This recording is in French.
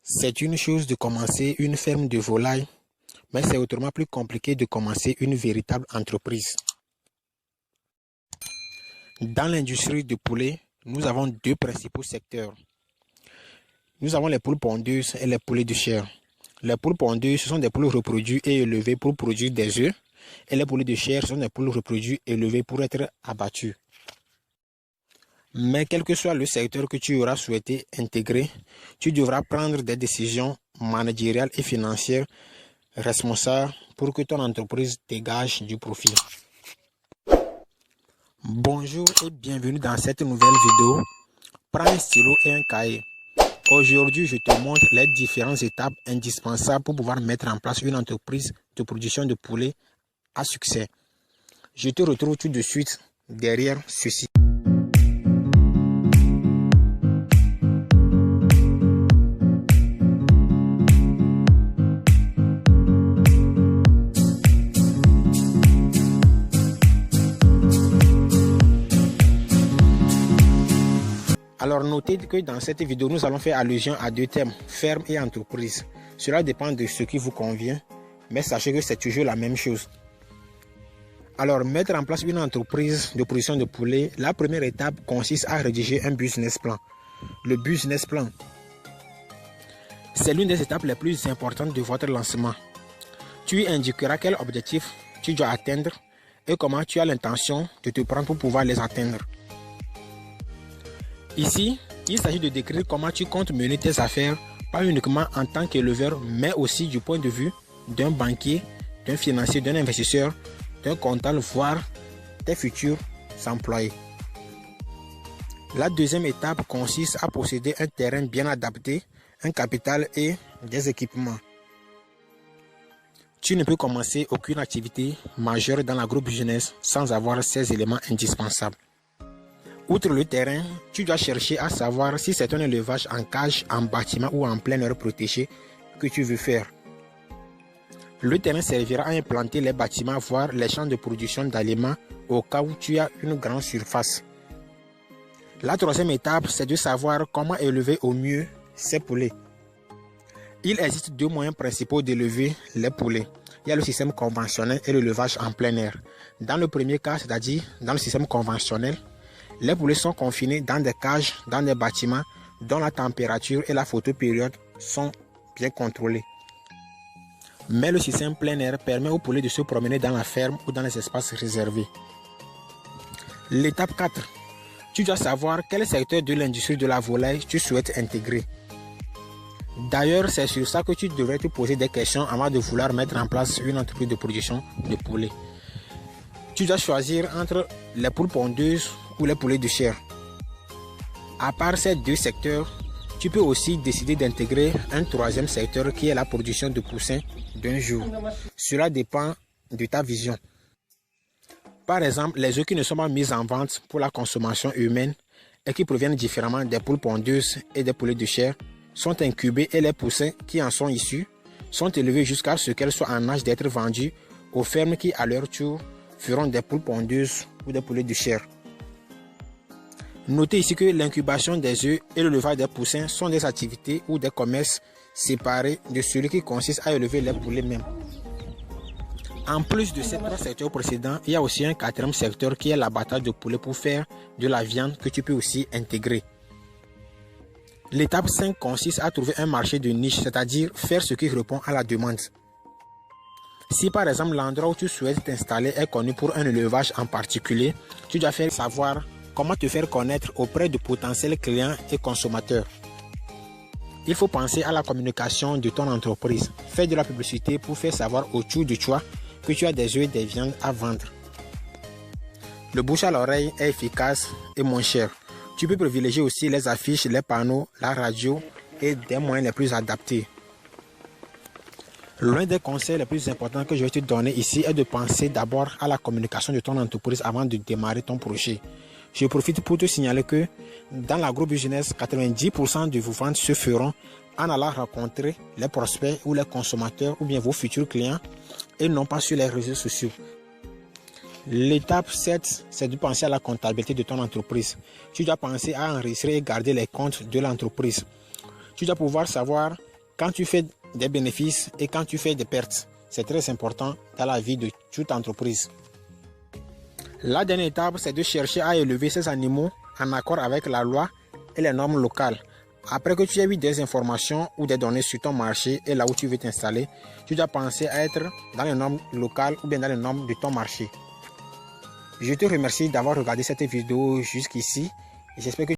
C'est une chose de commencer une ferme de volailles, mais c'est autrement plus compliqué de commencer une véritable entreprise. Dans l'industrie du poulet, nous avons deux principaux secteurs. Nous avons les poules pondeuses et les poulets de chair. Les poules pondeuses, ce sont des poules reproduites et élevées pour produire des œufs. Et les poulets de chair, ce sont des poules reproduites et élevées pour être abattues. Mais quel que soit le secteur que tu auras souhaité intégrer, tu devras prendre des décisions managériales et financières responsables pour que ton entreprise dégage du profit. Bonjour et bienvenue dans cette nouvelle vidéo. Prends un stylo et un cahier. Aujourd'hui, je te montre les différentes étapes indispensables pour pouvoir mettre en place une entreprise de production de poulet à succès. Je te retrouve tout de suite derrière ceci. Alors notez que dans cette vidéo, nous allons faire allusion à deux thèmes, ferme et entreprise. Cela dépend de ce qui vous convient, mais sachez que c'est toujours la même chose. Alors mettre en place une entreprise de production de poulet, la première étape consiste à rédiger un business plan. Le business plan, c'est l'une des étapes les plus importantes de votre lancement. Tu y indiqueras quel objectif tu dois atteindre et comment tu as l'intention de te prendre pour pouvoir les atteindre. Ici, il s'agit de décrire comment tu comptes mener tes affaires, pas uniquement en tant qu'éleveur, mais aussi du point de vue d'un banquier, d'un financier, d'un investisseur, d'un comptable, voire tes futurs employés. La deuxième étape consiste à posséder un terrain bien adapté, un capital et des équipements. Tu ne peux commencer aucune activité majeure dans l'agrobusiness sans avoir ces éléments indispensables. Outre le terrain, tu dois chercher à savoir si c'est un élevage en cage, en bâtiment ou en plein air protégé que tu veux faire. Le terrain servira à implanter les bâtiments, voire les champs de production d'aliments au cas où tu as une grande surface. La troisième étape, c'est de savoir comment élever au mieux ces poulets. Il existe deux moyens principaux d'élever les poulets. Il y a le système conventionnel et l'élevage en plein air. Dans le premier cas, c'est-à-dire dans le système conventionnel, les poulets sont confinés dans des cages, dans des bâtiments dont la température et la photopériode sont bien contrôlées. Mais le système plein air permet aux poulets de se promener dans la ferme ou dans les espaces réservés. L'étape 4. Tu dois savoir quel secteur de l'industrie de la volaille tu souhaites intégrer. D'ailleurs, c'est sur ça que tu devrais te poser des questions avant de vouloir mettre en place une entreprise de production de poulets. Tu dois choisir entre les poules pondeuses ou les poulets de chair. À part ces deux secteurs, tu peux aussi décider d'intégrer un troisième secteur qui est la production de poussins d'un jour. Cela dépend de ta vision. Par exemple, les œufs qui ne sont pas mis en vente pour la consommation humaine et qui proviennent différemment des poules pondeuses et des poulets de chair sont incubés et les poussins qui en sont issus sont élevés jusqu'à ce qu'elles soient en âge d'être vendues aux fermes qui, à leur tour, feront des poules pondeuses ou des poulets de chair. Notez ici que l'incubation des œufs et l'élevage des poussins sont des activités ou des commerces séparés de celui qui consiste à élever les poulets même. En plus de ces trois secteurs précédents, il y a aussi un quatrième secteur qui est l'abattage de poulets pour faire de la viande que tu peux aussi intégrer. L'étape 5 consiste à trouver un marché de niche, c'est-à-dire faire ce qui répond à la demande. Si par exemple l'endroit où tu souhaites t'installer est connu pour un élevage en particulier, tu dois faire savoir comment te faire connaître auprès de potentiels clients et consommateurs. Il faut penser à la communication de ton entreprise. Fais de la publicité pour faire savoir autour de toi que tu as des œufs et des viandes à vendre. Le bouche à l'oreille est efficace et moins cher. Tu peux privilégier aussi les affiches, les panneaux, la radio et des moyens les plus adaptés. L'un des conseils les plus importants que je vais te donner ici est de penser d'abord à la communication de ton entreprise avant de démarrer ton projet. Je profite pour te signaler que dans l'agrobusiness, 90% de vos ventes se feront en allant rencontrer les prospects ou les consommateurs ou bien vos futurs clients et non pas sur les réseaux sociaux. L'étape 7, c'est de penser à la comptabilité de ton entreprise. Tu dois penser à enregistrer et garder les comptes de l'entreprise. Tu dois pouvoir savoir quand tu fais des bénéfices et quand tu fais des pertes. C'est très important dans la vie de toute entreprise. La dernière étape, c'est de chercher à élever ces animaux en accord avec la loi et les normes locales. Après que tu aies eu des informations ou des données sur ton marché et là où tu veux t'installer, tu dois penser à être dans les normes locales ou bien dans les normes de ton marché. Je te remercie d'avoir regardé cette vidéo jusqu'ici. J'espère que